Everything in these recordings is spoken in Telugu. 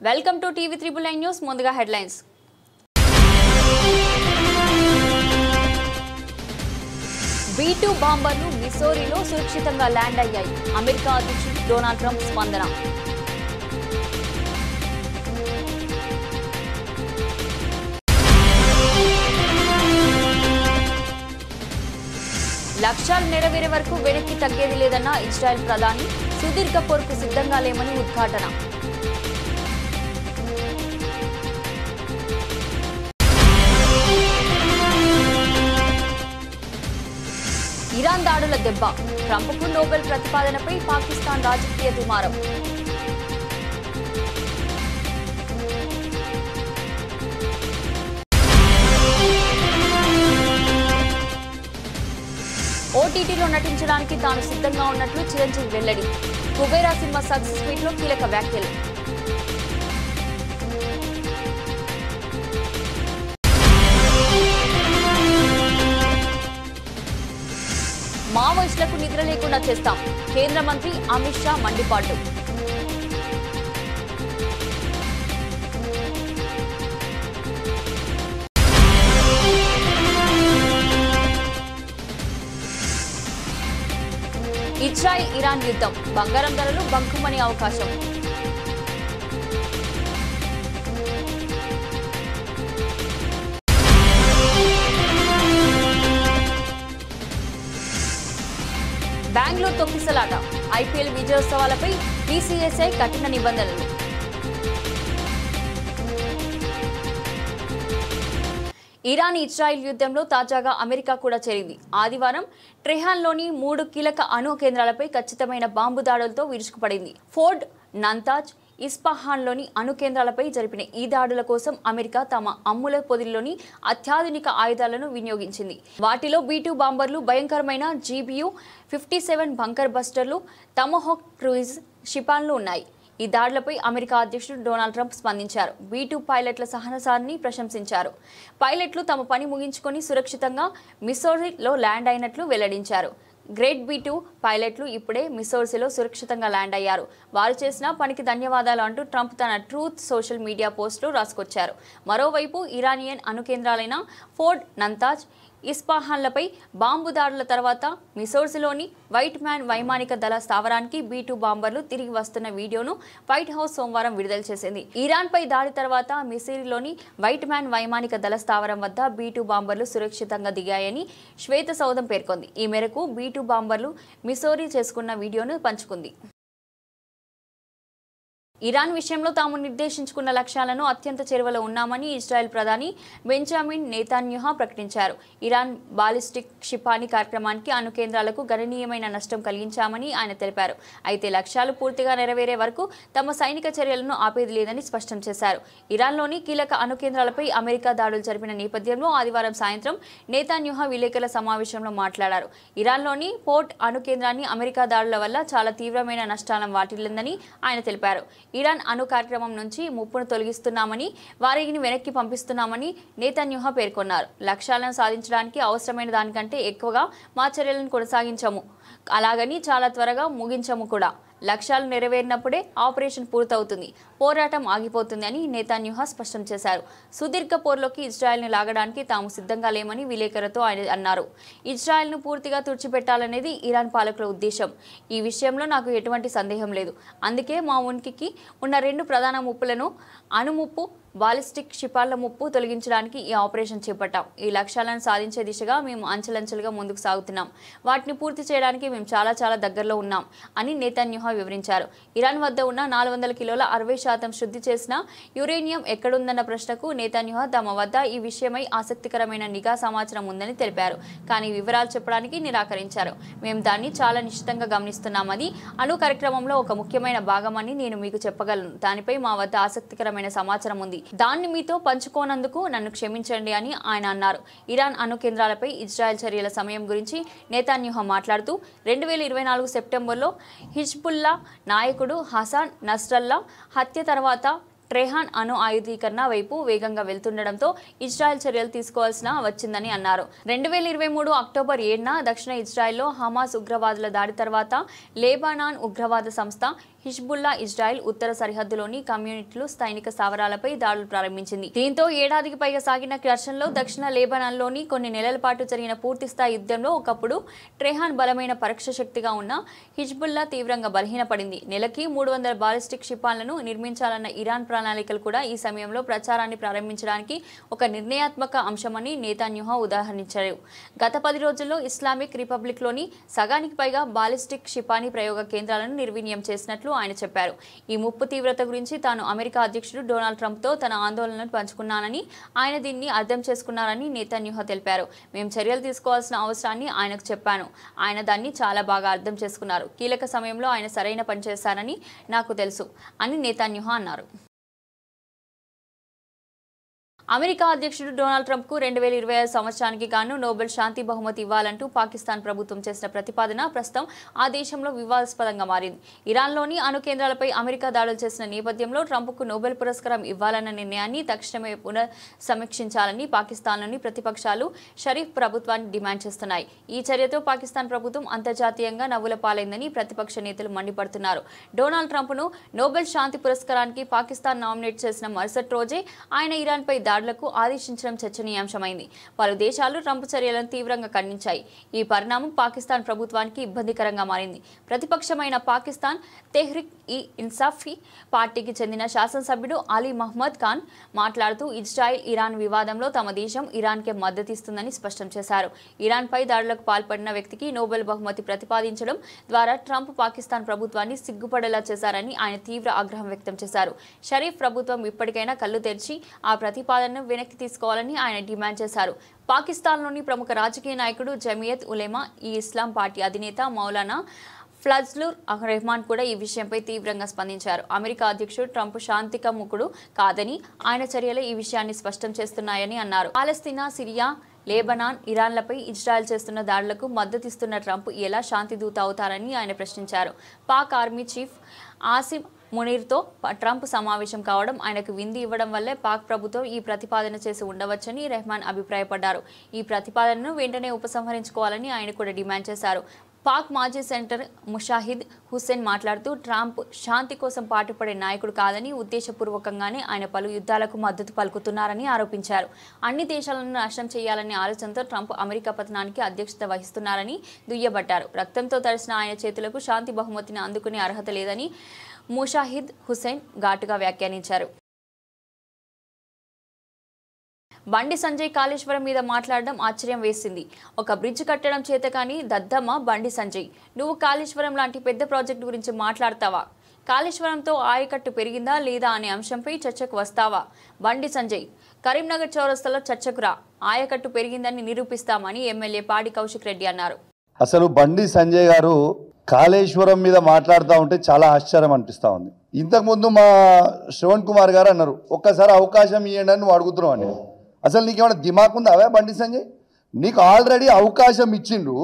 Welcome to TV 9 news. ముందుగా హెడ్లైన్స్. B2 బాంబర్లు మిసోరీలో సురక్షితంగా ల్యాండ్ అయ్యాయి. అమెరికా అధ్యక్షుడు డొనాల్డ్ ట్రంప్ స్పందన. లక్ష్యాలు నెరవేరే వరకు వెనక్కి తగ్గేది లేదన్న ఇజ్రాయెల్ ప్రధాని. సుదీర్ఘ పోరుకు సిద్ధంగా లేమని ఉద్ఘాటన. ఇరాన్ దాడుల దెబ్బ. ట్రంప్కు నోబెల్ ప్రతిపాదనపై పాకిస్తాన్ రాజకీయ దుమారం. ఓటీటీలో నటించడానికి తాను సిద్ధంగా ఉన్నట్లు చిరంజీవి వెల్లడి. కుబేరా సినిమా సక్సెస్ మీట్ లో కీలక వ్యాఖ్యలు. మావోయిస్టులకు నిద్ర లేకుండా చేస్తాం. కేంద్ర మంత్రి అమిత్ షా మండిపాటు. ఇజ్రాయెల్ ఇరాన్ యుద్ధం. బంగారం ధరలు బంకుమనే అవకాశం. బెంగళూరు తొక్కిసలాట. ఐపీఎల్ విజయోత్సవాలపై బీసీసీఐ కఠిన నిబంధనలు. ఇరాన్ ఇజ్రాయెల్ యుద్ధంలో తాజాగా అమెరికా కూడా చేరింది. ఆదివారం ట్రెహాన్లోని 3 కీలక అణు కేంద్రాలపై ఖచ్చితమైన బాంబు దాడులతో విరుచుకుపడింది. ఫోర్డ్, నంతాజ్, ఇస్ఫహాన్లోని అణు కేంద్రాలపై జరిపిన ఈ దాడుల కోసం అమెరికా తమ అమ్ముల పొదిలోని అత్యాధునిక ఆయుధాలను వినియోగించింది. వాటిలో B2 బాంబర్లు, భయంకరమైన GBU-57 బంకర్ బస్టర్లు, టమోహాక్ క్రూయిజ్ క్షిపణులు ఉన్నాయి. ఈ దాడులపై అమెరికా అధ్యక్షుడు డొనాల్డ్ ట్రంప్ స్పందించారు. B2 పైలట్ల సహనసాన్ని ప్రశంసించారు. పైలట్లు తమ పని ముగించుకొని సురక్షితంగా మిసోరీలో ల్యాండ్ అయినట్లు వెల్లడించారు. గ్రేట్ B2 పైలట్లు ఇప్పుడే మిసోరీలో సురక్షితంగా ల్యాండ్ అయ్యారు. వారు చేసిన పనికి ధన్యవాదాలు అంటూ ట్రంప్ తన ట్రూత్ సోషల్ మీడియా పోస్టులో రాసుకొచ్చారు. మరోవైపు ఇరానియన్ అణు కేంద్రాలైన ఫోర్డ్, నంతాజ్, ఇస్ఫహాన్లపై బాంబు దాడుల తర్వాత మిసోరీలోని వైట్ మ్యాన్ వైమానిక దళ స్థావరానికి B2 బాంబర్లు తిరిగి వస్తున్న వీడియోను వైట్ హౌస్ సోమవారం విడుదల చేసింది. ఇరాన్పై దాడి తర్వాత మిసోరీలోని వైట్ మ్యాన్ వైమానిక దళ స్థావరం వద్ద B2 బాంబర్లు సురక్షితంగా దిగాయని శ్వేత సౌధం పేర్కొంది. ఈ మేరకు B2 బాంబర్లు మిసోరీ చేసుకున్న వీడియోను పంచుకుంది. ఇరాన్ విషయంలో తాము నిర్దేశించుకున్న లక్ష్యాలను అత్యంత చేరువలో ఉన్నామని ఇజ్రాయెల్ ప్రధాని బెంజమిన్ నెతన్యాహు ప్రకటించారు. ఇరాన్ బాలిస్టిక్ క్షిపణి కార్యక్రమానికి అణు కేంద్రాలకు గణనీయమైన నష్టం కలిగించామని ఆయన తెలిపారు. అయితే లక్ష్యాలు పూర్తిగా నెరవేరే వరకు తమ సైనిక చర్యలను ఆపేది లేదని స్పష్టం చేశారు. ఇరాన్లోని కీలక అణు కేంద్రాలపై అమెరికా దాడులు జరిపిన నేపథ్యంలో ఆదివారం సాయంత్రం నెతన్యాహు విలేకరుల సమావేశంలో మాట్లాడారు. ఇరాన్లోని పోర్ట్ అణు కేంద్రాన్ని అమెరికా దాడుల వల్ల చాలా తీవ్రమైన నష్టాలను వాటిల్లిందని ఆయన తెలిపారు. ఇరాన్ అణు కార్యక్రమం నుంచి ముప్పును తొలగిస్తున్నామని, వారిని వెనక్కి పంపిస్తున్నామని నెతన్యాహు పేర్కొన్నారు. లక్ష్యాలను సాధించడానికి అవసరమైన దానికంటే ఎక్కువగా మా చర్యలను కొనసాగించము, అలాగని చాలా త్వరగా ముగించము కూడా. లక్ష్యాలు నెరవేరినప్పుడే ఆపరేషన్ పూర్తవుతుంది, పోరాటం ఆగిపోతుంది అని నెతన్యాహు స్పష్టం చేశారు. సుదీర్ఘ పోరులోకి ఇజ్రాయెల్ను లాగడానికి తాము సిద్ధంగా లేమని విలేకరులతో ఆయన అన్నారు. ఇజ్రాయెల్ను పూర్తిగా తుడిచిపెట్టాలనేది ఇరాన్ పాలకుల ఉద్దేశం. ఈ విషయంలో నాకు ఎటువంటి సందేహం లేదు. అందుకే మా ఉనికికి ఉన్న 2 ప్రధాన ముప్పులను, అణు ముప్పు, బాలిస్టిక్ క్షిపణుల ముప్పు తొలగించడానికి ఈ ఆపరేషన్ చేపట్టాం. ఈ లక్ష్యాలను సాధించే దిశగా మేము అంచెలంచెలుగా ముందుకు సాగుతున్నాం. వాటిని పూర్తి చేయడానికి మేము చాలా దగ్గరలో ఉన్నాం అని నెతన్యాహు వివరించారు. ఇరాన్ వద్ద ఉన్న 400 కిలోల 60% శుద్ధి చేసిన యురేనియం ఎక్కడుందన్న ప్రశ్నకు నెతన్యాహు తమ వద్ద ఈ విషయమై ఆసక్తికరమైన నిఘా సమాచారం ఉందని తెలిపారు. కానీ వివరాలు చెప్పడానికి నిరాకరించారు. మేము దాన్ని చాలా నిశ్చితంగా గమనిస్తున్నామని, అణు కార్యక్రమంలో ఒక ముఖ్యమైన భాగమని నేను మీకు చెప్పగలను. దానిపై మా వద్ద ఆసక్తికరమైన సమాచారం ఉంది. దాన్ని మీతో పంచుకోనందుకు నన్ను క్షమించండి అని ఆయన అన్నారు. ఇరాన్ అణు కేంద్రాలపై ఇజ్రాయెల్ చర్యల సమయం గురించి నెతన్యాహు మాట్లాడుతూ 2024 సెప్టెంబర్లో హిజ్బుల్లా నాయకుడు హసన్ నస్రల్లా హత్య తర్వాత ట్రెహాన్ అణు ఆయుధీకరణ వైపు వేగంగా వెళ్తుండడంతో ఇజ్రాయెల్ చర్యలు తీసుకోవాల్సిన వచ్చిందని అన్నారు. 2023 అక్టోబర్ 7న దక్షిణ ఇజ్రాయెల్లో హమాస్ ఉగ్రవాదుల దాడి తర్వాత లెబనాన్ ఉగ్రవాద సంస్థ హిజ్బుల్లా ఇజ్రాయెల్ ఉత్తర సరిహద్దులోని కమ్యూనిటీలు సైనిక స్థావరాలపై దాడులు ప్రారంభించింది. దీంతో ఏడాదికి పైగా సాగిన ఘర్షణలో దక్షిణ లెబనాన్లోని కొన్ని నెలల పాటు జరిగిన పూర్తిస్థాయి యుద్ధంలో ఒకప్పుడు టెహ్రాన్ బలమైన పరోక్ష శక్తిగా ఉన్న హిజ్బుల్లా తీవ్రంగా బలహీనపడింది. నెలకి 300 బాలిస్టిక్ క్షిపణులను నిర్మించాలన్న ఇరాన్ ప్రణాళికలు కూడా ఈ సమయంలో ప్రచారాన్ని ప్రారంభించడానికి ఒక నిర్ణయాత్మక అంశమని నేతన్యాహు ఉదాహరించారు. గత 10 రోజుల్లో ఇస్లామిక్ రిపబ్లిక్లోని సగానికి పైగా బాలిస్టిక్ క్షిపణి ప్రయోగ కేంద్రాలను నిర్వీర్యం చేసినట్లు ఆయన చెప్పారు. ఈ ముప్పు తీవ్రత గురించి తాను అమెరికా అధ్యక్షుడు డొనాల్డ్ ట్రంప్తో తన ఆందోళనను పంచుకున్నానని, ఆయన దీన్ని అర్థం చేసుకున్నారని నేతన్యాహు తెలిపారు. మేము చర్యలు తీసుకోవాల్సిన అవసరాన్ని ఆయనకు చెప్పాను. ఆయన దాన్ని చాలా బాగా అర్థం చేసుకున్నారు. కీలక సమయంలో ఆయన సరైన పని చేశారని నాకు తెలుసు అని నేతన్యాహు అన్నారు. అమెరికా అధ్యక్షుడు డొనాల్డ్ ట్రంప్కు 2025 సంవత్సరానికి గాను నోబెల్ శాంతి బహుమతి ఇవ్వాలంటూ పాకిస్తాన్ ప్రభుత్వం చేసిన ప్రతిపాదన ప్రస్తుతం ఆ దేశంలో వివాదాస్పదంగా మారింది. ఇరాన్లోని అణు కేంద్రాలపై అమెరికా దాడులు చేసిన నేపథ్యంలో ట్రంప్కు నోబెల్ పురస్కారం ఇవ్వాలన్న నిర్ణయాన్ని తక్షణమే పునఃసమీక్షించాలని పాకిస్తాన్లోని ప్రతిపక్షాలు షరీఫ్ ప్రభుత్వాన్ని డిమాండ్ చేస్తున్నాయి. ఈ చర్యతో పాకిస్తాన్ ప్రభుత్వం అంతర్జాతీయంగా నవ్వుల పాలైందని ప్రతిపక్ష నేతలు మండిపడుతున్నారు. డొనాల్డ్ ట్రంప్ను నోబెల్ శాంతి పురస్కారానికి పాకిస్తాన్ నామినేట్ చేసిన మరుసటి రోజే ఆయన ఇరాన్పై దాడులకు ఆదేశించడం చర్చనీయాంశమైంది. పలు దేశాలు ట్రంప్ చర్యలను తీవ్రంగా ఖండించాయి. ఈ పరిణామం పాకిస్తాన్ ప్రభుత్వానికి ఇబ్బందికరంగా మారింది. ప్రతిపక్షమైన పాకిస్తాన్ తెహ్రిక్ ఈ ఇన్సాఫీ పార్టీకి చెందిన శాసనసభ్యుడు అలీ మహ్మద్ ఖాన్ మాట్లాడుతూ ఇజ్రాయెల్ ఇరాన్ వివాదంలో తమ దేశం ఇరాన్కే మద్దతిస్తుందని స్పష్టం చేశారు. ఇరాన్పై దాడులకు పాల్పడిన వ్యక్తికి నోబెల్ బహుమతి ప్రతిపాదించడం ద్వారా ట్రంప్ పాకిస్తాన్ ప్రభుత్వాన్ని సిగ్గుపడేలా చేశారని ఆయన తీవ్ర ఆగ్రహం వ్యక్తం చేశారు. షరీఫ్ ప్రభుత్వం ఇప్పటికైనా కళ్ళు తెరిచి ఆ ప్రతిపాదనను వెనక్కి తీసుకోవాలని ఆయన డిమాండ్ చేశారు. పాకిస్తాన్లోని ప్రముఖ రాజకీయ నాయకుడు జమియత్ ఉలెమా ఈ ఇస్లాం పార్టీ అధినేత మౌలానా ఫజ్లుర్ రెహమాన్ కూడా ఈ విషయంపై తీవ్రంగా స్పందించారు. అమెరికా అధ్యక్షుడు ట్రంప్ శాంతికాముకుడు కాదని, ఆయన చర్యలు ఈ విషయాన్ని స్పష్టం చేస్తున్నాయని అన్నారు. పాలస్తీనా, సిరియా, లెబనాన్, ఇరాన్లపై ఇజ్రాయెల్ చేస్తున్న దాడులకు మద్దతిస్తున్న ట్రంప్ ఎలా శాంతి దూత అవుతారని ఆయన ప్రశ్నించారు. పాక్ ఆర్మీ చీఫ్ ఆసిమ్ మునీర్తో ట్రంప్ సమావేశం కావడం ఆయనకు విందు ఇవ్వడం వల్లే పాక్ ప్రభుత్వం ఈ ప్రతిపాదన చేసి ఉండవచ్చని రెహమాన్ అభిప్రాయపడ్డారు. ఈ ప్రతిపాదనను వెంటనే ఉపసంహరించుకోవాలని ఆయన కూడా డిమాండ్ చేశారు. పాక్ మాజీ సెనేటర్ ముషాహిద్ హుస్సేన్ మాట్లాడుతూ ట్రంప్ శాంతి కోసం పాటుపడే నాయకుడు కాదని, ఉద్దేశపూర్వకంగానే ఆయన పలు యుద్ధాలకు మద్దతు పలుకుతున్నారని ఆరోపించారు. అన్ని దేశాలను నాశనం చేయాలనే ఆలోచనతో ట్రంప్ అమెరికా పతనానికి అధ్యక్షత వహిస్తున్నారని దుయ్యబట్టారు. రక్తంతో తడిసిన ఆయన చేతులకు శాంతి బహుమతిని అందుకునే అర్హత లేదని ముషాహిద్ హుస్సేన్ ఘాటుగా వ్యాఖ్యానించారు. బండి సంజయ్ కాళేశ్వరం మీద మాట్లాడడం ఆశ్చర్యం వేసింది. ఒక బ్రిడ్జ్ కట్టడం చేతకాని దద్దమ్మ బండి సంజయ్, నువ్వు కాళేశ్వరం లాంటి పెద్ద ప్రాజెక్టు గురించి మాట్లాడతావా? కాళేశ్వరంతో ఆయకట్టు పెరిగిందా లేదా అనే అంశంపై చర్చకు వస్తావా? బండి సంజయ్, కరీంనగర్ చౌరస్తాలో చర్చకు రా, ఆయకట్టు పెరిగిందని నిరూపిస్తామని ఎమ్మెల్యే పాడి కౌశిక్ రెడ్డి అన్నారు. అసలు బండి సంజయ్ గారు కాళేశ్వరం మీద మాట్లాడుతూ ఉంటే చాలా ఆశ్చర్యం అనిపిస్తూ ఉంది. ఇంతకుముందు మా శ్రవణ్ కుమార్ గారు అన్నారు, ఒక్కసారి అవకాశం ఇవ్వండి అని నువ్వు అడుగుతున్నావు అని. అసలు నీకేమైనా దిమాగ్ ఉందా అవే బండి సంజయ్? నీకు ఆల్రెడీ అవకాశం ఇచ్చిండ్రు.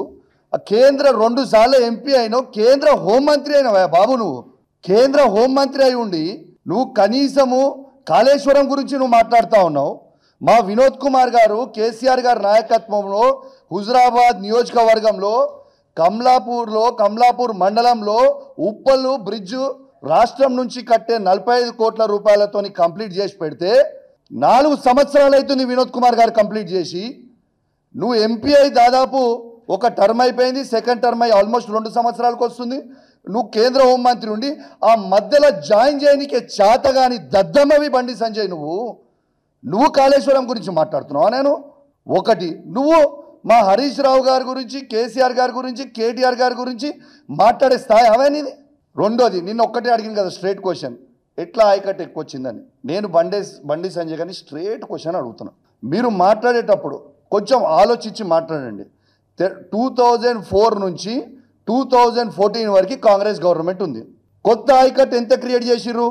కేంద్ర 2 సార్లు ఎంపీ అయినావు, కేంద్ర హోంమంత్రి అయినావా బాబు? నువ్వు కేంద్ర హోంమంత్రి అయి ఉండి నువ్వు కనీసము కాళేశ్వరం గురించి నువ్వు మాట్లాడుతూ ఉన్నావు. మా వినోద్ కుమార్ గారు కేసీఆర్ గారి నాయకత్వంలో హుజురాబాద్ నియోజకవర్గంలో కమలాపూర్ మండలంలో ఉప్పల్లు బ్రిడ్జు రాష్ట్రం నుంచి కట్టే 45 కోట్ల రూపాయలతోని కంప్లీట్ చేసి పెడితే 4 సంవత్సరాలు అవుతుంది వినోద్ కుమార్ గారు కంప్లీట్ చేసి. నువ్వు ఎంపీ అయి దాదాపు ఒక టర్మ్ అయిపోయింది, సెకండ్ టర్మ్ అయి ఆల్మోస్ట్ 2 సంవత్సరాలకు వస్తుంది. నువ్వు కేంద్ర హోంమంత్రి ఉండి ఆ మధ్యలో జాయిన్ చేయనికే చేతగాని దద్దమ్మవి బండి సంజయ్. నువ్వు కాళేశ్వరం గురించి మాట్లాడుతున్నావా? నేను ఒకటి, నువ్వు మా హరీష్ రావు గారి గురించి, కేసీఆర్ గారి గురించి, కేటీఆర్ గారి గురించి మాట్లాడే స్థాయి అవన్నీ. రెండోది, నిన్న ఒక్కటే అడిగింది కదా స్ట్రేట్ క్వశ్చన్, ఎట్లా ఆయకట్టు ఎక్కువ వచ్చిందని. నేను బండి సంజయ్ గారిని స్ట్రేట్ క్వశ్చన్ అడుగుతున్నా. మీరు మాట్లాడేటప్పుడు కొంచెం ఆలోచించి మాట్లాడండి. 2004 నుంచి 2014 వరకు కాంగ్రెస్ గవర్నమెంట్ ఉంది. కొత్త ఆయకట్టు ఎంత క్రియేట్ చేసిర్రు?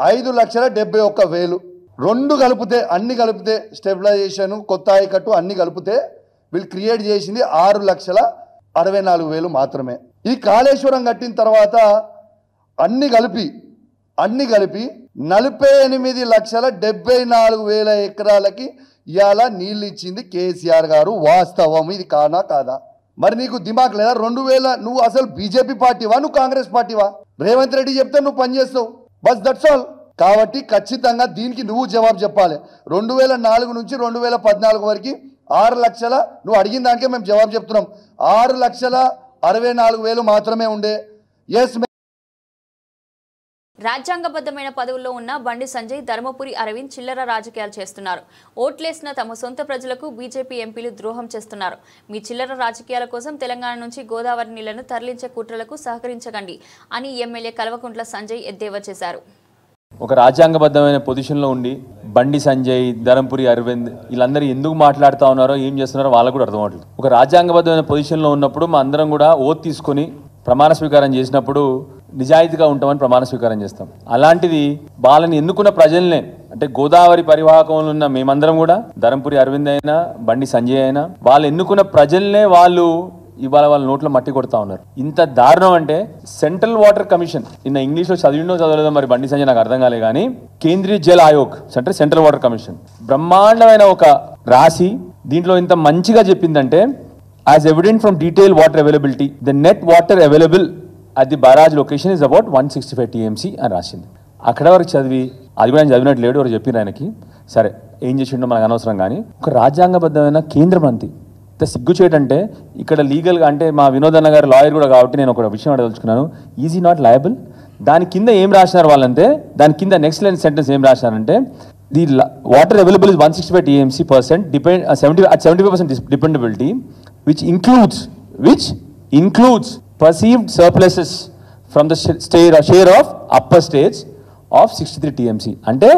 5,71,000. రెండు కలిపితే, అన్ని కలిపితే, స్టెబిలైజేషన్, కొత్త ఆయకట్టు అన్ని కలిపితే వీళ్ళు క్రియేట్ చేసింది 6,64,000 మాత్రమే. ఈ కాళేశ్వరం కట్టిన తర్వాత అన్ని కలిపి 48,74,000 ఎకరాలకి ఇవాళ నీళ్ళు ఇచ్చింది కేసీఆర్ గారు. వాస్తవం ఇది, కానా కాదా? మరి నీకు దిమాగ్ లేదా? 2000 నువ్వు అసలు బీజేపీ పార్టీవా, నువ్వు కాంగ్రెస్ పార్టీవా? రేవంత్ రెడ్డి చెప్తే నువ్వు పనిచేస్తావు, బస్ దట్స్ ఆల్. కాబట్టి ఖచ్చితంగా దీనికి నువ్వు జవాబు చెప్పాలి. 2004 నుంచి 2014 వరకు 6 లక్షల, నువ్వు అడిగిన దానికే మేము జవాబు చెప్తున్నాం, 6,64,000 మాత్రమే ఉండే. ఎస్, రాజ్యాంగబద్ధమైన పదవుల్లో ఉన్న బండి సంజయ్, ధర్మపురి అరవింద్ చిల్లర రాజకీయాలు చేస్తున్నారు. ఓట్లేసిన తమ సొంత ప్రజలకు బీజేపీ ఎంపీలు ద్రోహం చేస్తున్నారు. మీ చిల్లర రాజకీయాల కోసం తెలంగాణ నుంచి గోదావరి నీళ్లను తరలించే కుట్రలకు సహకరించకండి అని ఎమ్మెల్యే కల్వకుంట్ల సంజయ్ ఎద్దేవా చేశారు. ఒక రాజ్యాంగబద్ధమైన పొజిషన్లో ఉండి బండి సంజయ్, ధర్మపురి అరవింద్ వీళ్ళందరూ ఎందుకు మాట్లాడుతూ ఉన్నారో, ఏం చేస్తున్నారో వాళ్ళకు కూడా అర్థం అవ్వట్లేదు. ఒక రాజ్యాంగబద్ధమైన పొజిషన్లో ఉన్నప్పుడు మా అందరం కూడా ఓత్ తీసుకొని ప్రమాణ స్వీకారం చేసినప్పుడు నిజాయితీగా ఉంటామని ప్రమాణ స్వీకారం చేస్తాం. అలాంటిది వాళ్ళని ఎన్నుకున్న ప్రజల్నే, అంటే గోదావరి పరివాహకంలో ఉన్న మేమందరం కూడా, ధర్మపురి అరవింద్ అయినా బండి సంజయ్ అయినా, వాళ్ళు ఎన్నుకున్న ప్రజల్నే వాళ్ళు ఇవాళ వాళ్ళ నోట్లో మట్టి కొడతా ఉన్నారు. ఇంత దారుణం అంటే సెంట్రల్ వాటర్ కమిషన్, నిన్న ఇంగ్లీష్లో చదివిండో చదవలేదో మరి బండి సంజయ్ నాకు అర్థం కాలే కానీ, కేంద్రీయ జల్ ఆయోగ్ అంటే సెంట్రల్ వాటర్ కమిషన్ బ్రహ్మాండమైన ఒక రాసి దీంట్లో ఇంత మంచిగా చెప్పిందంటే, as evident from detail water availability the net water available at the barrage location is about 165 TMC అని రాసింది. అక్కడ వరకు చదివి, అది కూడా ఆయన చదివినట్టు లేడు, ఎవరు చెప్పిన ఆయనకి, సరే ఏం చేసిండో మనకు అనవసరం. కానీ ఒక రాజ్యాంగబద్ధమైన కేంద్ర మంత్రి ఇంత సిగ్గు చేయటంటే, ఇక్కడ లీగల్గా అంటే మా వినోదన్న గారు లాయర్ కూడా కాబట్టి నేను ఒక విషయం అడగదలుచుకున్నాను, ఈజీ నాట్ లయబుల్. దాని కింద ఏం రాసినారు వాళ్ళంటే, దాని కింద నెక్స్ట్ లైన్ సెంటెన్స్ ఏం రాసినారంటే, the water available is 165 TMC% at 75% dependability which includes perceived surpluses from the share of upper states of 63 TMC. అంటే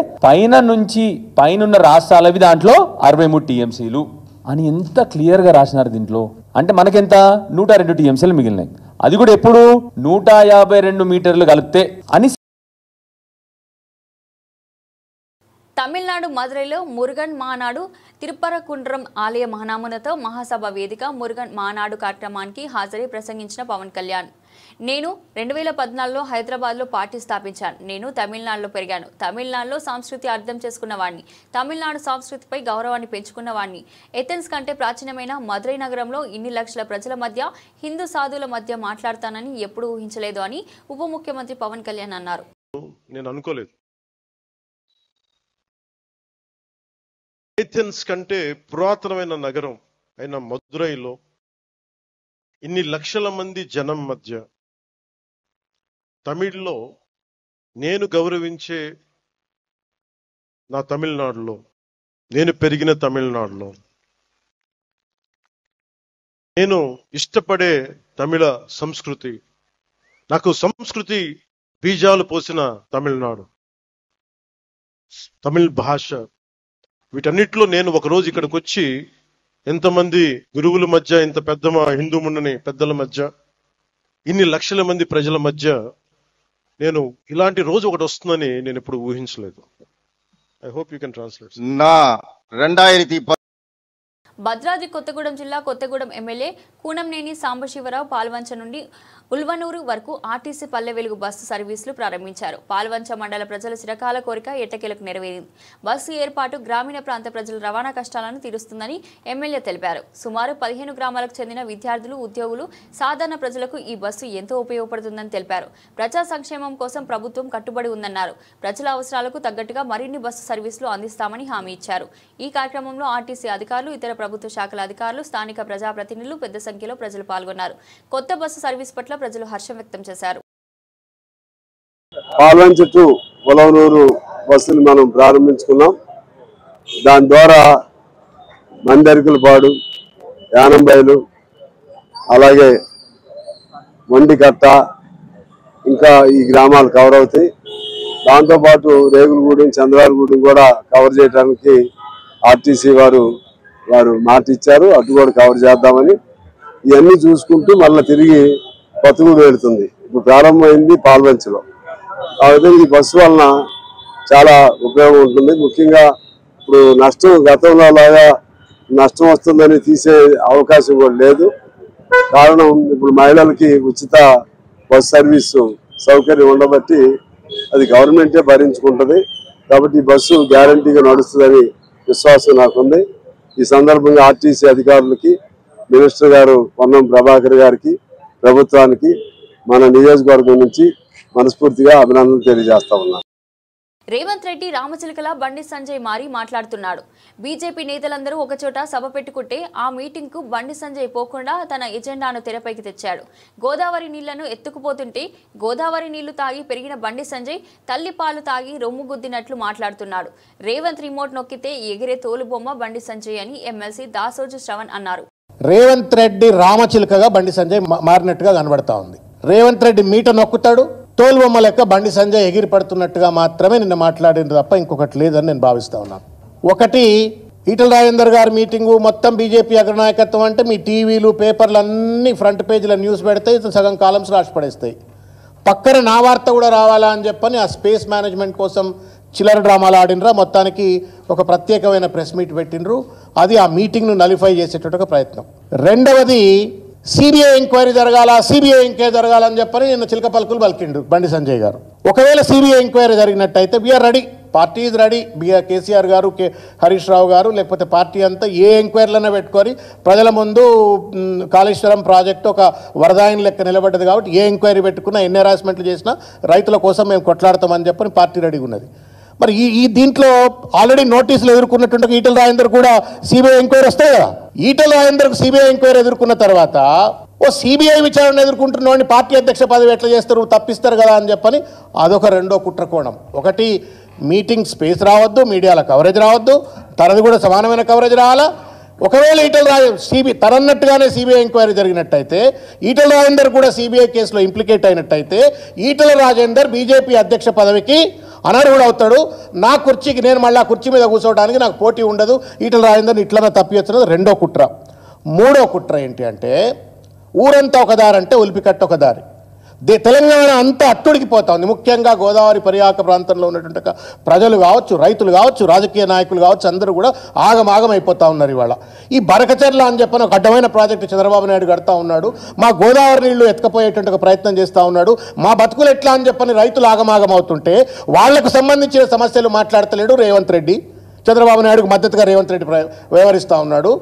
పైనున్న రాష్ట్రాలవి దాంట్లో 63 TMCలు అని ఎంత క్లియర్గా రాసినారు దీంట్లో. అంటే మనకెంత 102 TMCలు మిగిలినాయి. అది కూడా ఎప్పుడు 152 మీటర్లు కలిపితే అని. తమిళనాడు మదురైలో మురుగన్ మానాడు తిరుపరకుండ్రం ఆలయ మహానామునతో మహాసభ వేదిక మురుగన్ మానాడు కార్యక్రమానికి హాజరై ప్రసంగించిన పవన్ కళ్యాణ్, నేను 2014లో హైదరాబాద్లో పార్టీ స్థాపించాను. నేను తమిళనాడులో పెరిగాను. తమిళనాడులో సంస్కృతి అర్థం చేసుకున్నవాడిని. తమిళనాడు సంస్కృతిపై గౌరవాన్ని పెంచుకున్నవాడిని. ఎథెన్స్ కంటే ప్రాచీనమైన మదురై నగరంలో ఇన్ని లక్షల ప్రజల మధ్య, హిందూ సాధువుల మధ్య మాట్లాడతానని ఎప్పుడూ ఊహించలేదు అని ఉప ముఖ్యమంత్రి పవన్ కళ్యాణ్ అన్నారు. నేను అనుకోలేదు. ఏథెన్స్ కంటే పురాతనమైన నగరం అయిన మదురైలో ఇన్ని లక్షల మంది జనం మధ్య, తమిళ్లో నేను గౌరవించే నా తమిళనాడులో, నేను పెరిగిన తమిళనాడులో, నేను ఇష్టపడే తమిళ సంస్కృతి, నాకు సంస్కృతి బీజాలు పోసిన తమిళనాడు, తమిళ భాష, వీటన్నిటిలో నేను ఒకరోజు ఇక్కడికి వచ్చి ఎంతమంది గురువుల మధ్య, ఇంత పెద్ద మా హిందూ మున్నని పెద్దల మధ్య, ఇన్ని లక్షల మంది ప్రజల మధ్య నేను ఇలాంటి రోజు ఒకటి వస్తుందని నేను ఎప్పుడు ఊహించలేదు. I hope you can translate. Bhadradri Kothagudem జిల్లా కొత్తగూడెం ఎమ్మెల్యే కూనంనేని సాంబశివరావు పాల్వంచ నుండి ఉల్వనూరు వరకు ఆర్టీసీ పల్లె వెలుగు బస్సు సర్వీసులు ప్రారంభించారు. పాల్వంచ మండల ప్రజల చిరకాల కోరిక ఎట్టకేలకు నెరవేరింది. బస్సు ఏర్పాటు గ్రామీణ ప్రాంత ప్రజల రవాణా కష్టాలను తీరుస్తుందని ఎమ్మెల్యే తెలిపారు. సుమారు 15 గ్రామాలకు చెందిన విద్యార్థులు, ఉద్యోగులు, సాధారణ ప్రజలకు ఈ బస్సు ఎంతో ఉపయోగపడుతుందని తెలిపారు. ప్రజా సంక్షేమం కోసం ప్రభుత్వం కట్టుబడి ఉందన్నారు. ప్రజల అవసరాలకు తగ్గట్టుగా మరిన్ని బస్సు సర్వీసులు అందిస్తామని హామీ ఇచ్చారు. ఈ కార్యక్రమంలో ఆర్టీసీ అధికారులు, ఇతర ప్రభుత్వ శాఖల అధికారులు, స్థానిక ప్రజాప్రతినిధులు పెద్ద సంఖ్యలో ప్రజలు పాల్గొన్నారు. కొత్త బస్సు సర్వీస్ పట్ల ప్రజలు హర్షం వ్యక్తం చేశారు. పాల్వంచ టు ఉలవనూరు బస్సును మనం ప్రారంభించుకున్నాం. దాని ద్వారా మందరికలపాడు, యానంబైలు, అలాగే మొండికట్ట, ఇంకా ఈ గ్రామాలు కవర్ అవుతాయి. దాంతోపాటు రేగులగూడెం, చంద్రారగూడెం కూడా కవర్ చేయడానికి ఆర్టీసీ వారు మాట ఇచ్చారు. అటు కూడా కవర్ చేద్దామని. ఇవన్నీ చూసుకుంటూ మళ్ళీ తిరిగి కొత్తగూడెం వెళుతుంది. ఇప్పుడు ప్రారంభమైంది పాల్వంచలో. కాబట్టి ఈ బస్సు వలన చాలా ఉపయోగం ఉంటుంది. ముఖ్యంగా ఇప్పుడు నష్టం, గతంలో లాగా నష్టం వస్తుందని తీసే అవకాశం కూడా లేదు. కారణం ఇప్పుడు మహిళలకి ఉచిత బస్సు సర్వీసు సౌకర్యం ఉండబట్టి అది గవర్నమెంటే భరించుకుంటుంది. కాబట్టి ఈ బస్సు గ్యారంటీగా నడుస్తుందని విశ్వాసం నాకుంది. ఈ సందర్భంగా ఆర్టీసీ అధికారులకి, మినిస్టర్ గారు పొన్నం ప్రభాకర్ గారికి, ప్రభుత్వానికి మన నియోజకవర్గం నుంచి మనస్ఫూర్తిగా అభినందనలు తెలియజేస్తా ఉన్నాను. రేవంత్ రెడ్డి రామచిలకల బండి సంజయ్ మారి మాట్లాడుతున్నాడు. బీజేపీ నేతలందరూ ఒకచోట సభ పెట్టుకుంటే ఆ మీటింగ్ కు బండి సంజయ్ పోకుండా తన ఎజెండాను తెరపైకి తెచ్చాడు. గోదావరి నీళ్లను ఎత్తుకుపోతుంటే గోదావరి నీళ్లు తాగి పెరిగిన బండి సంజయ్ తల్లి పాలు తాగి రొమ్ము గుద్దినట్లు మాట్లాడుతున్నాడు. రేవంత్ రిమోట్ నొక్కితే ఎగిరే తోలుబొమ్మ బండి సంజయ్ అని ఎమ్మెల్సీ దాసోజు శ్రవణ్ అన్నారు. రేవంత్ రెడ్డి రామచిలకగా బండి సంజయ్ మారినట్టుగా కనబడతా ఉంది. రేవంత్ రెడ్డి మీట నొక్కుతాడు, తోలుబొమ్మ లెక్క బండి సంజయ్ ఎగిరి పడుతున్నట్టుగా మాత్రమే నిన్న మాట్లాడింది తప్ప ఇంకొకటి లేదని నేను భావిస్తా ఉన్నాను. ఒకటి, ఈటల రాజేందర్ గారి మీటింగు మొత్తం బీజేపీ అగ్రనాయకత్వం అంటే మీ టీవీలు పేపర్లు అన్నీ ఫ్రంట్ పేజీల న్యూస్ పెడతాయి, సగం కాలమ్స్ రాసి పడేస్తాయి. పక్కన నా వార్త కూడా రావాలా అని చెప్పని ఆ స్పేస్ మేనేజ్మెంట్ కోసం చిల్లర డ్రామాలు ఆడినరా, మొత్తానికి ఒక ప్రత్యేకమైన ప్రెస్ మీట్ పెట్టినరు. అది ఆ మీటింగ్ను నలిఫై చేసేటట్టు ప్రయత్నం. రెండవది, సిబిఐ ఎంక్వైరీ జరగాల, సిబిఐ ఎంక్వైరీ జరగాలని చెప్పని నిన్న చిలక పలుకులు పలికిండు బండి సంజయ్ గారు. ఒకవేళ సిబిఐ ఎంక్వైరీ జరిగినట్టయితే we are ready, party is ready. KCR గారు, హరీష్ రావు గారు, లేకపోతే పార్టీ అంతా ఏ ఎంక్వైరీలైనా పెట్టుకొని ప్రజల ముందు కాళేశ్వరం ప్రాజెక్టు ఒక వరదాయిని లెక్క నిలబడ్డది కాబట్టి ఏ ఎంక్వైరీ పెట్టుకున్నా, ఎన్ని హెరాస్మెంట్లు చేసినా రైతుల కోసం మేము కొట్లాడతామని చెప్పని పార్టీ రెడీగా ఉన్నది. మరి ఈ దీంట్లో ఆల్రెడీ నోటీసులు ఎదుర్కొన్నట్టు ఈటల రాజేందర్ కూడా సిబిఐ ఎంక్వైరీ వస్తాయి కదా. ఈటల రాజేందర్కు సిబిఐ ఎంక్వైరీ ఎదుర్కొన్న తర్వాత ఓ సిబిఐ విచారణ ఎదుర్కొంటున్నవాడిని పార్టీ అధ్యక్ష పదవి ఎట్లా చేస్తారు, తప్పిస్తారు కదా అని చెప్పని అదొక రెండో కుట్రకోణం. ఒకటి, మీటింగ్ స్పేస్ రావద్దు, మీడియాల కవరేజ్ రావద్దు, తనది కూడా సమానమైన కవరేజ్ రావాలా. ఒకవేళ తనన్నట్టుగానే సిబిఐ ఎంక్వైరీ జరిగినట్టయితే, ఈటల రాజేందర్ కూడా సిబిఐ కేసులో ఇంప్లికేట్ అయినట్టయితే ఈటల రాజేందర్ బీజేపీ అధ్యక్ష పదవికి అనర్హుడు అవుతాడు. నా కుర్చీకి నేను మళ్ళీ ఆ కుర్చీ మీద కూర్చోవడానికి నాకు పోటీ ఉండదు. ఈటల రాజేందర్ని ఇట్లనే తప్పిస్తున్నది రెండో కుట్ర. మూడో కుట్ర ఏంటి అంటే, ఊరంతా ఒక దారి అంటే ఉలిపికట్ట ఒక దారి. తెలంగాణ అంతా అట్టుడికి పోతా ఉంది. ముఖ్యంగా గోదావరి పరివాహక ప్రాంతంలో ఉన్నటువంటి ప్రజలు కావచ్చు, రైతులు కావచ్చు, రాజకీయ నాయకులు కావచ్చు, అందరూ కూడా ఆగమాగం అయిపోతూ ఉన్నారు. ఇవాళ ఈ బరకచెర్ల అని చెప్పని ఒక అడ్డమైన ప్రాజెక్టు చంద్రబాబు నాయుడు కడతా ఉన్నాడు. మా గోదావరి నీళ్లు ఎత్తుకపోయేటువంటి ఒక ప్రయత్నం చేస్తూ ఉన్నాడు. మా బతుకులు ఎట్లా అని చెప్పని రైతులు ఆగమాగం అవుతుంటే వాళ్లకు సంబంధించిన సమస్యలు మాట్లాడతలేడు రేవంత్ రెడ్డి. చంద్రబాబు నాయుడుకు మద్దతుగా రేవంత్ రెడ్డి వ్యవహరిస్తూ ఉన్నాడు.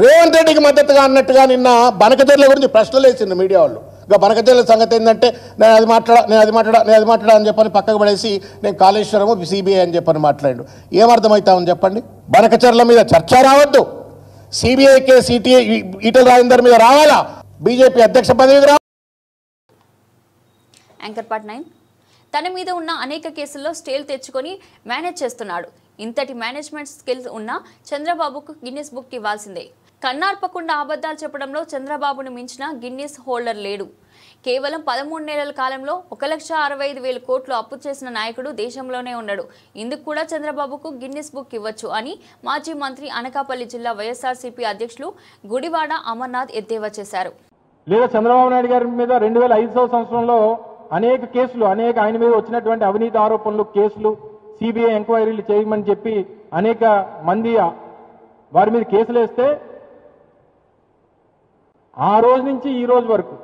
రేవంత్ రెడ్డికి మద్దతుగా అన్నట్టుగా నిన్న బనకచెర్ల గురించి ప్రశ్నలు వేసింది మీడియా వాళ్ళు. ఇంకా బనకచెర్ల సంగతి ఏంటంటే నేను అది మాట్లాడా అని చెప్పని పక్కకు పడేసి నేను కాళేశ్వరము సిబిఐ అని చెప్పని మాట్లాడు. ఏమర్థమవుతామని చెప్పండి. బనకచెర్ల మీద చర్చ రావద్దు, సిబిఐ కేసు ఈటల రాజేందర్ మీద రావాలా, బీజేపీ అధ్యక్ష పదవికి రావాలి. యాంకర్ పార్ట్ 9 తన మీద ఉన్న అనేక కేసుల్లో స్టేలు తెచ్చుకొని మేనేజ్ చేస్తున్నాడు. ఇంతటి మేనేజ్మెంట్ స్కిల్స్ ఉన్న చంద్రబాబుకు గిన్నిస్ బుక్ ఇవ్వాల్సిందే. కన్నార్పకుండా అబద్ధాలు చెప్పడంలో చంద్రబాబును మించిన గిన్నిస్ హోల్డర్ లేడు. కేవలం 13 నెలల కాలంలో 1,65,000 కోట్లు అప్పు చేసిన నాయకుడు దేశంలోనే ఉన్నాడు. ఇందుకు కూడా చంద్రబాబుకు గిన్నిస్ బుక్ ఇవ్వచ్చు అని మాజీ మంత్రి అనకాపల్లి జిల్లా వైఎస్ఆర్సీపీ అధ్యక్షులు గుడివాడ అమర్నాథ్ ఎద్దేవా చేశారు. లేదా చంద్రబాబు నాయుడు గారి మీద 2005వ సంవత్సరంలో అనేక కేసులు, ఆయన మీద వచ్చినటువంటి అవినీతి ఆరోపణలు, కేసులు, సిబిఐ ఎంక్వైరీలు చేయమని చెప్పి అనేక మంది వారి మీద కేసులు వేస్తే ఆ రోజు నుంచి ఈ రోజు వరకు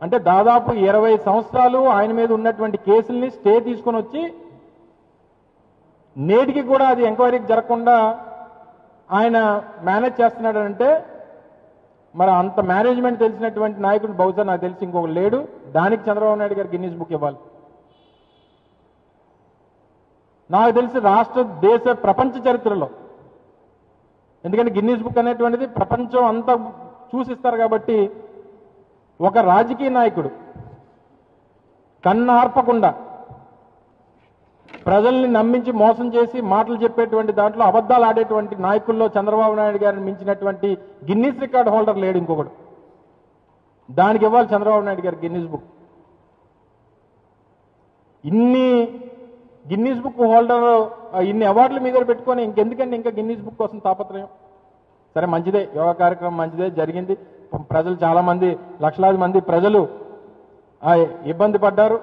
అంటే దాదాపు 20 సంవత్సరాలు ఆయన మీద ఉన్నటువంటి కేసుల్ని స్టే తీసుకొని వచ్చి నేటికి కూడా అది ఎంక్వైరీకి జరగకుండా ఆయన మేనేజ్ చేస్తున్నాడంటే మరి అంత మేనేజ్మెంట్ తెలిసినటువంటి నాయకుడు బహుశా నాకు తెలిసి ఇంకొక లేడు. దానికి చంద్రబాబు నాయుడు గారు గిన్నిస్ బుక్ ఇవ్వాలి. నాకు తెలిసి రాష్ట్ర, దేశ, ప్రపంచ చరిత్రలో, ఎందుకంటే గిన్నిస్ బుక్ అనేటువంటిది ప్రపంచం అంతా చూసిస్తారు కాబట్టి, ఒక రాజకీయ నాయకుడు కన్ను ఆర్పకుండా ప్రజల్ని నమ్మించి మోసం చేసి మాటలు చెప్పేటువంటి దాంట్లో అబద్ధాలు ఆడేటువంటి నాయకుల్లో చంద్రబాబు నాయుడు గారిని మించినటువంటి గిన్నిస్ రికార్డ్ హోల్డర్ లేడు ఇంకొకడు. దానికి ఇవ్వాలి చంద్రబాబు నాయుడు గారు గిన్నిస్ బుక్. ఇన్ని గిన్నిస్ బుక్ హోల్డర్, ఇన్ని అవార్డులు మీద పెట్టుకొని ఇంకెందుకండి ఇంకా గిన్నిస్ బుక్ కోసం తాపత్రయం? సరే, మంచిదే, యోగా కార్యక్రమం మంచిదే జరిగింది. ప్రజలు చాలా మంది, లక్షలాది మంది ప్రజలు ఇబ్బంది పడ్డారు.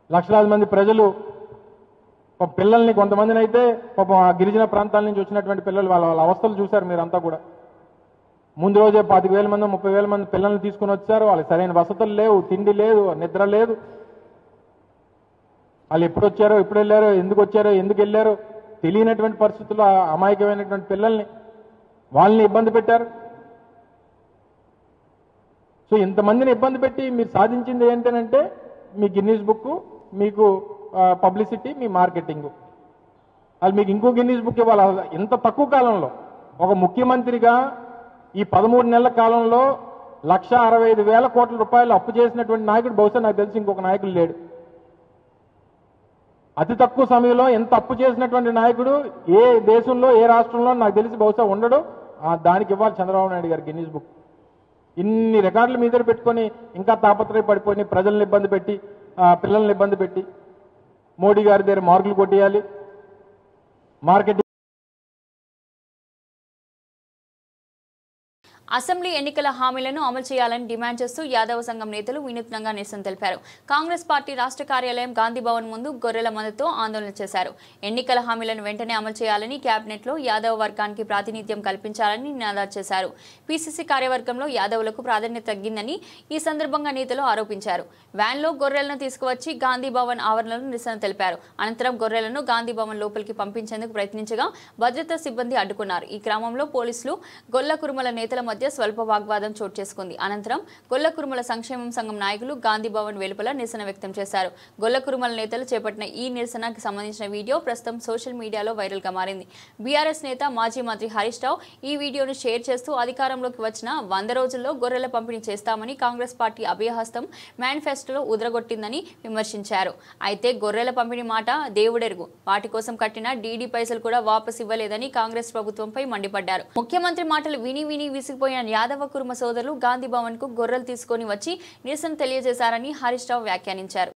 లక్షలాది మంది ప్రజలు పిల్లల్ని, కొంతమందిని అయితే పాపం ఆ గిరిజన ప్రాంతాల నుంచి వచ్చినటువంటి పిల్లలు వాళ్ళ అవస్థలు చూశారు మీరంతా కూడా. ముందు రోజే 25,000 మంది 30,000 మంది పిల్లల్ని తీసుకుని వచ్చారు. వాళ్ళకి సరైన వసతులు లేవు, తిండి లేదు, నిద్ర లేదు. వాళ్ళు ఎప్పుడు వచ్చారో, ఎప్పుడు వెళ్ళారో, ఎందుకు వచ్చారో, ఎందుకు వెళ్ళారో తెలియనటువంటి పరిస్థితుల్లో అమాయకమైనటువంటి పిల్లల్ని, వాళ్ళని ఇబ్బంది పెట్టారు. సో ఇంతమందిని ఇబ్బంది పెట్టి మీరు సాధించింది ఏంటంటే మీ గిన్నీస్ బుక్, మీకు పబ్లిసిటీ, మీ మార్కెటింగ్. అది మీకు ఇంకో గిన్నీస్ బుక్ ఇవ్వాలి. ఇంత తక్కువ కాలంలో ఒక ముఖ్యమంత్రిగా ఈ 13 నెలల కాలంలో 1,65,000 కోట్ల రూపాయలు అప్పు చేసినటువంటి నాయకుడు బహుశా నాకు తెలిసి ఇంకొక నాయకుడు లేడు. అతి తక్కువ సమయంలో ఎంత అప్పు చేసినటువంటి నాయకుడు ఏ దేశంలో, ఏ రాష్ట్రంలో నాకు తెలిసి బహుశా ఉండడు. దానికి ఇవ్వాలి చంద్రబాబు నాయుడు గారు గిన్నీస్ బుక్. ఇన్ని రికార్డులు మీద పెట్టుకొని ఇంకా తాపత్రయపడిపోయి ప్రజలను ఇబ్బంది పెట్టి, పిల్లల్ని ఇబ్బంది పెట్టి మోడీ గారి దగ్గర మార్కులు కొట్టేయాలి. మార్కెటింగ్ అసెంబ్లీ ఎన్నికల హామీలను అమలు చేయాలని డిమాండ్ చేస్తూ యాదవ సంఘం నేతలు వినూత్నంగా నిరసన తెలిపారు. కాంగ్రెస్ పార్టీ రాష్ట్ర కార్యాలయం గాంధీ భవన్ ముందు గొర్రెల మందతో ఆందోళన చేశారు. ఎన్నికల హామీలను వెంటనే అమలు చేయాలని, కేబినెట్లో యాదవ వర్గానికి ప్రాతినిధ్యం కల్పించాలని నినాదాలు చేశారు. పీసీసీ కార్యవర్గంలో యాదవులకు ప్రాధాన్యత తగ్గిందని ఈ సందర్భంగా నేతలు ఆరోపించారు. వ్యాన్లో గొర్రెలను తీసుకువచ్చి గాంధీ భవన్ ఆవరణలో నిరసన తెలిపారు. అనంతరం గొర్రెలను గాంధీ భవన్ లోపలికి పంపించేందుకు ప్రయత్నించగా భద్రతా సిబ్బంది అడ్డుకున్నారు. ఈ క్రమంలో పోలీసులు గొల్ల కురుమల నేతల మధ్య స్వల్ప వాగ్వాదం చోటు చేసుకుంది. అనంతరం గొల్ల కురుమల సంక్షేమం సంఘం నాయకులు గాంధీ భవన్ వెలుపల నిరసన వ్యక్తం చేశారు. గొల్ల కురుమల నేతలు చేపట్టిన ఈ నిరసనకు సంబంధించిన వీడియో ప్రస్తుతం సోషల్ మీడియాలో వైరల్ గా మారింది. బీఆర్ఎస్ నేత మాజీ మంత్రి హరీష్ రావు ఈ వీడియోను షేర్ చేస్తూ అధికారంలోకి వచ్చిన 100 రోజుల్లో గొర్రెల పంపిణీ చేస్తామని కాంగ్రెస్ పార్టీ అభయహస్తం మేనిఫెస్టోలో ఉదరగొట్టిందని విమర్శించారు. అయితే గొర్రెల పంపిణీ మాట దేవుడెరుగు, వాటి కోసం కట్టిన డీడీ పైసలు కూడా వాపసు ఇవ్వలేదని కాంగ్రెస్ ప్రభుత్వంపై మండిపడ్డారు. ముఖ్యమంత్రి మాటలు విని విసిగిపోయిన యాదవ కుర్మ సోదరులు గాంధీ భవన్ కు గొర్రెలు తీసుకొని వచ్చి నిరసన తెలియజేశారని హరీష్ రావు వ్యాఖ్యానించారు.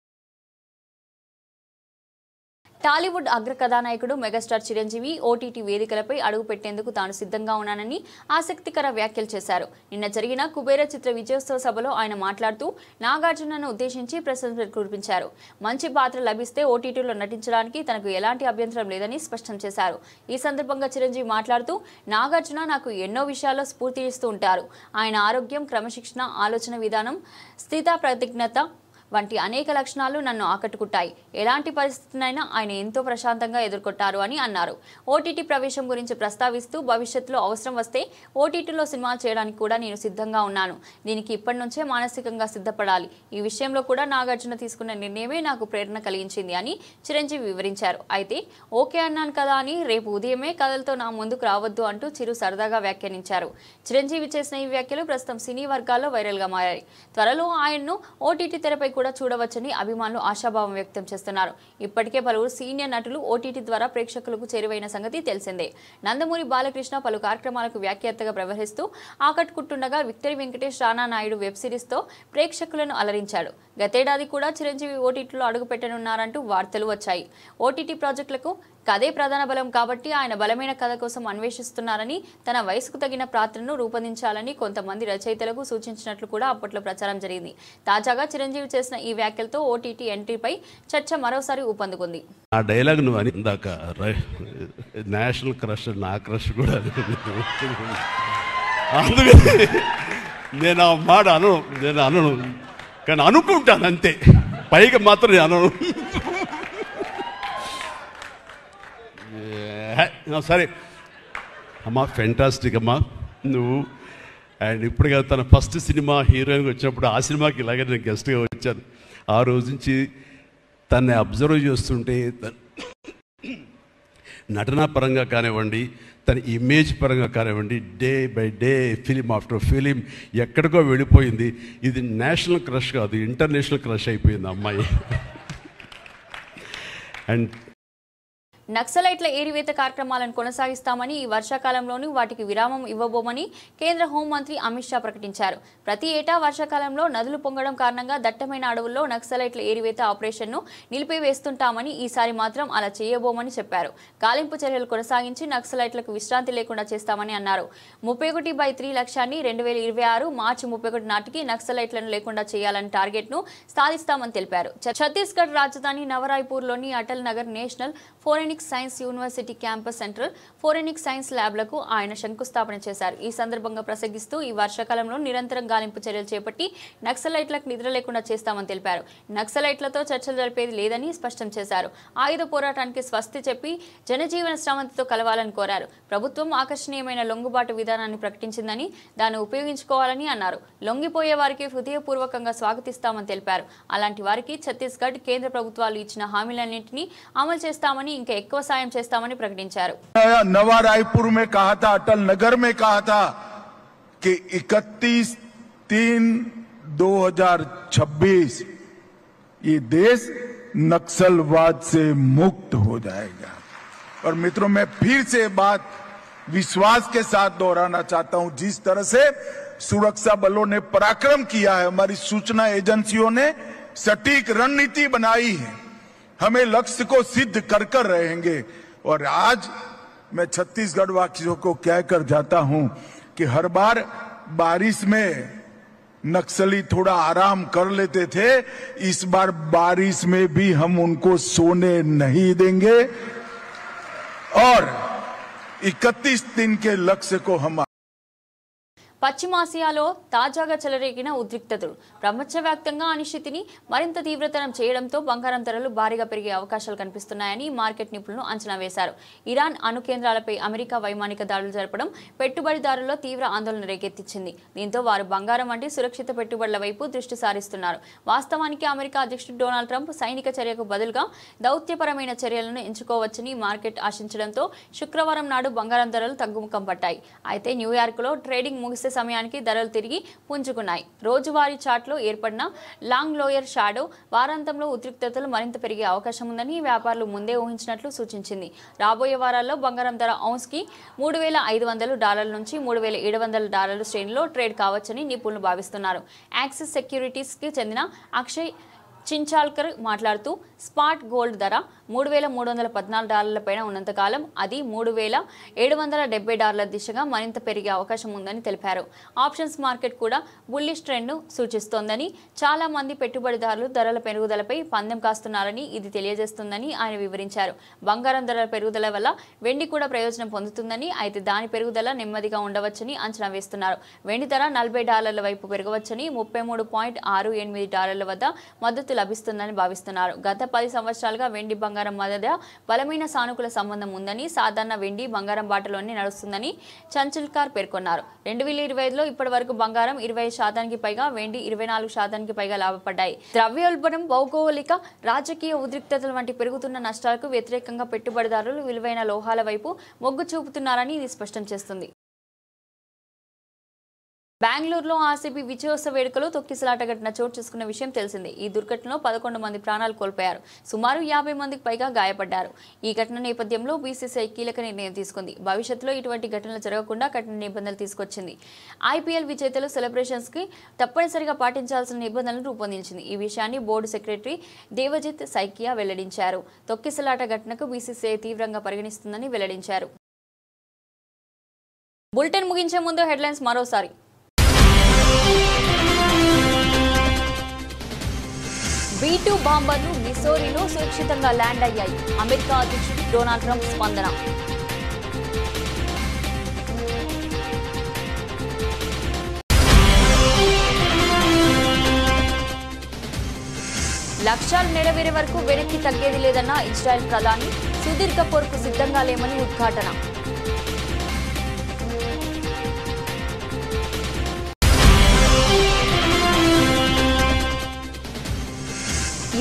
టాలీవుడ్ అగ్ర కథానాయకుడు మెగాస్టార్ చిరంజీవి ఓటీటీ వేదికలపై అడుగు పెట్టేందుకు తాను సిద్ధంగా ఉన్నానని ఆసక్తికర వ్యాఖ్యలు చేశారు. నిన్న జరిగిన కుబేర చిత్ర విజయోత్సవ సభలో ఆయన మాట్లాడుతూ నాగార్జునను ఉద్దేశించి ప్రశంసలు కురిపించారు. మంచి పాత్ర లభిస్తే ఓటీటీలో నటించడానికి తనకు ఎలాంటి అభ్యంతరం లేదని స్పష్టం చేశారు. ఈ సందర్భంగా చిరంజీవి మాట్లాడుతూ నాగార్జున నాకు ఎన్నో విషయాల్లో స్ఫూర్తినిస్తూ ఉంటారు. ఆయన ఆరోగ్యం, క్రమశిక్షణ, ఆలోచన విధానం, స్థితప్రజ్ఞత వంటి అనేక లక్షణాలు నన్ను ఆకట్టుకుంటాయి. ఎలాంటి పరిస్థితినైనా ఆయన ఎంతో ప్రశాంతంగా ఎదుర్కొంటారు అని అన్నారు. ఓటీటీ ప్రవేశం గురించి ప్రస్తావిస్తూ భవిష్యత్తులో అవసరం వస్తే ఓటీటీలో సినిమాలు చేయడానికి కూడా నేను సిద్ధంగా ఉన్నాను. దీనికి ఇప్పటి నుంచే మానసికంగా సిద్ధపడాలి. ఈ విషయంలో కూడా నాగార్జున తీసుకున్న నిర్ణయమే నాకు ప్రేరణ కలిగించింది అని చిరంజీవి వివరించారు. అయితే ఓకే అన్నాను కదా అని రేపు ఉదయమే కథలతో నా ముందుకు రావద్దు అంటూ చిరు సరదాగా వ్యాఖ్యానించారు. చిరంజీవి చేసిన ఈ వ్యాఖ్యలు ప్రస్తుతం సినీ వర్గాల్లో వైరల్ గా మారాయి. త్వరలో ఆయన్ను ఓటీటీ తెరపై కూడా చూడవచ్చని అభిమానులు ఆశాభావం వ్యక్తం చేస్తున్నారు. ఇప్పటికే పలువురు సీనియర్ నటులు ఓటీటీ ద్వారా ప్రేక్షకులకు చేరువైన సంగతి తెలిసిందే. నందమూరి బాలకృష్ణ పలు కార్యక్రమాలకు వ్యాఖ్యాతగా వ్యవహరిస్తూ ఆకట్టుకుంటుండగా victory Venkatesh Rana Naidu web series తో ప్రేక్షకులను అలరించాడు. గతేడాది కూడా చిరంజీవి ఓటీటీలో అడుగుపెట్టనున్నారంటూ వార్తలు వచ్చాయి. ఓటీటీ ప్రాజెక్టులకు కథే ప్రధాన బలం కాబట్టి ఆయన బలమైన కథ కోసం అన్వేషిస్తున్నారని, తన వయసుకు తగిన పాత్రను రూపొందించాలని కొంతమంది రచయితలకు సూచించినట్లు కూడా అప్పట్లో ప్రచారం జరిగింది. తాజాగా చిరంజీవి చేసిన ఈ వ్యాఖ్యలతో ఓటీటీ ఎంట్రీపై చర్చ మరోసారి ఊపందుకుంది. ఆ డైలాగ్ నువ్వు అని ఇందాక నేషనల్ క్రష్, నా క్రష్ కూడా అందుకని నేను ఆ మాట అనను కానీ అనుకుంటాను అంతే, పైగా మాత్రం నేను అనను. సరే అమ్మా, ఫెంటాస్టిక్ అమ్మా నువ్వు. అండ్ ఇప్పుడు కదా తన ఫస్ట్ సినిమా హీరోయిన్గా వచ్చినప్పుడు ఆ సినిమాకి ఇలాగే నేను గెస్ట్గా వచ్చాను. ఆ రోజు నుంచి తన్ని అబ్జర్వ్ చేస్తుంటే నటనా పరంగా కానివ్వండి, తన ఇమేజ్ పరంగా కానివ్వండి, day by day film after film ఎక్కడికో వెళ్ళిపోయింది. ఇది నేషనల్ క్రష్ కాదు, ఇంటర్నేషనల్ క్రష్ అయిపోయింది అమ్మాయి. అండ్ నక్సలైట్ల ఏరివేత కార్యక్రమాలను కొనసాగిస్తామని, ఈ వర్షాకాలంలోనూ వాటికి విరామం ఇవ్వబోమని కేంద్ర హోంమంత్రి అమిత్ షా ప్రకటించారు. ప్రతి ఏటా వర్షాకాలంలో నదులు పొంగడం కారణంగా దట్టమైన అడవుల్లో నక్సలైట్ల ఏరివేత ఆపరేషన్ను నిలిపివేస్తుంటామని, ఈసారి మాత్రం అలా చేయబోమని చెప్పారు. గాలింపు చర్యలు కొనసాగించి నక్సలైట్లకు విశ్రాంతి లేకుండా చేస్తామని అన్నారు. 31/3 లక్ష్యాన్ని 2026 మార్చి 31 నాటికి నక్సలైట్లను లేకుండా చేయాలని టార్గెట్ను సాధిస్తామని తెలిపారు. ఛత్తీస్గఢ్ రాజధాని నవరాయ్పూర్లోని Atal Nagar national forensic forensic science university campus central forensic science ల్యాబ్లకు ఆయన శంకుస్థాపన చేశారు. ఈ సందర్భంగా ప్రసంగిస్తూ ఈ వర్షాకాలంలో నిరంతరం గాలింపు చర్యలు చేపట్టి నక్సలైట్లకు నిద్ర లేకుండా చేస్తామని తెలిపారు. నక్సలైట్లతో చర్చలు జరిపేది లేదని స్పష్టం చేశారు. ఆయుధ పోరాటానికి స్వస్తి చెప్పి జనజీవన స్రవంతితో కలవాలని కోరారు. ప్రభుత్వం ఆకర్షణీయమైన లొంగుబాటు విధానాన్ని ప్రకటించిందని దాన్ని ఉపయోగించుకోవాలని అన్నారు. లొంగిపోయే వారికి హృదయపూర్వకంగా స్వాగతిస్తామని తెలిపారు. అలాంటి వారికి ఛత్తీస్గఢ్ కేంద్ర ప్రభుత్వాలు ఇచ్చిన హామీలన్నింటినీ అమలు చేస్తామని ఇంకా ఎక్కువ సాయం చేస్తామని ప్రకటించారు. नवा रायपुर में कहा था, अटल नगर में कहा था कि 31/3/2026 ये देश नक्सलवाद से मुक्त हो जाएगा। और मित्रों, मैं फिर से बात विश्वास के साथ दोहराना चाहता हूं, जिस तरह से सुरक्षा बलों ने पराक्रम किया है, हमारी सूचना एजेंसियों ने सटीक रणनीति बनाई है, हमें लक्ष्य को सिद्ध कर कर रहेंगे। और आज मैं छत्तीसगढ़ वासियों को कहकर जाता हूं कि हर बार बारिश में नक्सली थोड़ा आराम कर लेते थे, इस बार बारिश में भी हम उनको सोने नहीं देंगे और 31 दिन के लक्ष्य को हम పశ్చిమాసియాలో తాజాగా చెలరేగిన ఉద్రిక్తతలు ప్రపంచవ్యాప్తంగా అనిశ్చితిని మరింత తీవ్రతరం చేయడంతో బంగారం ధరలు భారీగా పెరిగే అవకాశాలు కనిపిస్తున్నాయని మార్కెట్ నిపుణులు అంచనా వేశారు. ఇరాన్ అణు కేంద్రాలపై అమెరికా వైమానిక దాడులు జరపడం పెట్టుబడిదారుల్లో తీవ్ర ఆందోళన రేకెత్తించింది. దీంతో వారు బంగారం వంటి సురక్షిత పెట్టుబడుల వైపు దృష్టి సారిస్తున్నారు. వాస్తవానికి అమెరికా అధ్యక్షుడు డొనాల్డ్ ట్రంప్ సైనిక చర్యకు బదులుగా దౌత్యపరమైన చర్యలను ఎంచుకోవచ్చని మార్కెట్ ఆశించడంతో శుక్రవారం నాడు బంగారం ధరలు తగ్గుముఖం పట్టాయి. అయితే న్యూయార్క్లో ట్రేడింగ్ ముగిసే సమయానికి ధరలు తిరిగి పుంజుకున్నాయి. రోజువారీ చార్ట్లో ఏర్పడిన లాంగ్ లోయర్ షాడో వారాంతంలో ఉద్రిక్తతలు మరింత పెరిగే అవకాశం ఉందని వ్యాపారులు ముందే ఊహించినట్లు సూచించింది. రాబోయే వారాల్లో బంగారం ధర ఔన్స్కి $3,500 నుంచి $3,700 శ్రేణిలో ట్రేడ్ కావచ్చని నిపుణులు భావిస్తున్నారు. యాక్సిస్ సెక్యూరిటీస్కి చెందిన అక్షయ్ చించాల్కర్ మాట్లాడుతూ స్పాట్ గోల్డ్ ధర $3,314 పైన ఉన్నంతకాలం అది $3,770 దిశగా మరింత పెరిగే అవకాశం ఉందని తెలిపారు. ఆప్షన్స్ మార్కెట్ కూడా బుల్లిష్ ట్రెండ్ను సూచిస్తోందని, చాలా మంది పెట్టుబడిదారులు ధరల పెరుగుదలపై పందెం కాస్తున్నారని ఇది తెలియజేస్తుందని ఆయన వివరించారు. బంగారం ధరల పెరుగుదల వల్ల వెండి కూడా ప్రయోజనం పొందుతుందని, అయితే దాని పెరుగుదల నెమ్మదిగా ఉండవచ్చని అంచనా వేస్తున్నారు. వెండి ధర $40 వైపు పెరగవచ్చని, $33.68 వద్ద మద్దతు లభిస్తుందని భావిస్తున్నారు. గత 10 సంవత్సరాలుగా వెండి బంగారం మధ్య బలమైన సానుకూల సంబంధం ఉందని, సాధారణ వెండి బంగారం బాటలోనే నడుస్తుందని చంచల్కర్ పేర్కొన్నారు. 2025లో ఇప్పటి వరకు బంగారం 20% పైగా, వెండి 24% పైగా లాభపడ్డాయి. ద్రవ్యోల్బణం, భౌగోళిక రాజకీయ ఉద్రిక్తతల వంటి పెరుగుతున్న నష్టాలకు వ్యతిరేకంగా పెట్టుబడిదారులు విలువైన లోహాల వైపు మొగ్గు చూపుతున్నారని ఇది స్పష్టం చేస్తుంది. బెంగళూరులో ఆర్సీబీ విజయోత్సవ వేడుకలో తొక్కిసలాట ఘటన చోటు చేసుకున్న విషయం తెలిసిందే. ఈ దుర్ఘటనలో 11 మంది ప్రాణాలు కోల్పోయారు. సుమారు 50 మందికి పైగా గాయపడ్డారు. ఈ ఘటన నేపథ్యంలో బీసీసీఐ కీలక నిర్ణయం తీసుకుంది. భవిష్యత్తులో ఇటువంటి ఘటనలు జరగకుండా కఠిన నిబంధనలు తీసుకొచ్చింది. ఐపీఎల్ విజేతలు సెలబ్రేషన్స్ కి తప్పనిసరిగా పాటించాల్సిన నిబంధనలను రూపొందించింది. ఈ విషయాన్ని బోర్డు సెక్రటరీ దేవజిత్ సైకియా వెల్లడించారు. తొక్కిసలాట ఘటనకు బీసీసీఐ తీవ్రంగా పరిగణిస్తుందని వెల్లడించారు. బులెటిన్ ముగించే ముందు హెడ్లైన్స్ మరోసారి. B-2 బాంబర్లు మిసోరీలో సురక్షితంగా ల్యాండ్ అయ్యాయి. అమెరికా అధ్యక్షుడు డొనాల్డ్ ట్రంప్ స్పందన. లక్ష్యాలు నెరవేరే వరకు వెనక్కి తగ్గేది లేదన్న ఇజ్రాయెల్ ప్రధాని. సుదీర్ఘ పోరుకు సిద్ధంగా లేమని ఉద్ఘాటన.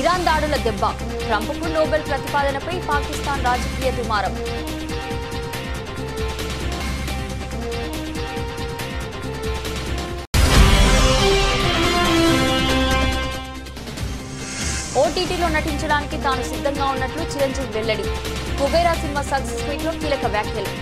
ఇరాన్ దాడుల దెబ్బ, ట్రంప్కు నోబెల్ ప్రతిపాదనపై పాకిస్తాన్ రాజకీయ దుమారం. ఓటీటీలో నటించడానికి తాను సిద్ధంగా ఉన్నట్లు చిరంజీవి వెల్లడి. కుబేరా సినిమా సక్సెస్ మీట్లో కీలక వ్యాఖ్యలు.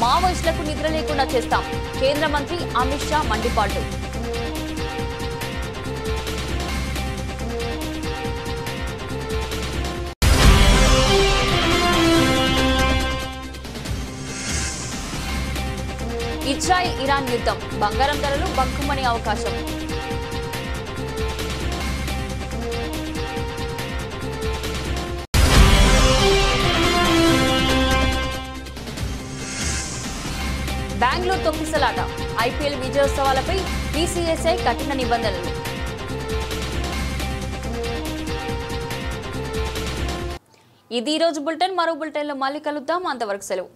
మావోయిస్టులకు నిద్ర లేకుండా చేస్తాం, కేంద్ర మంత్రి అమిత్ షా మండిపాటు. ఇజ్రాయిల్ ఇరాన్ యుద్ధం, బంగారం ధరలు బగ్గుమనే అవకాశం. బెంగళూరు తొక్కిసలాట, ఐపీఎల్ విజయోత్సవాలపై బీసీసీఐ కఠిన నిబంధనలు. ఇది ఈరోజు బులెటిన్. మరో బులెటిన్లో మళ్ళీ కలుద్దాం. అంతవరకు సెలవు.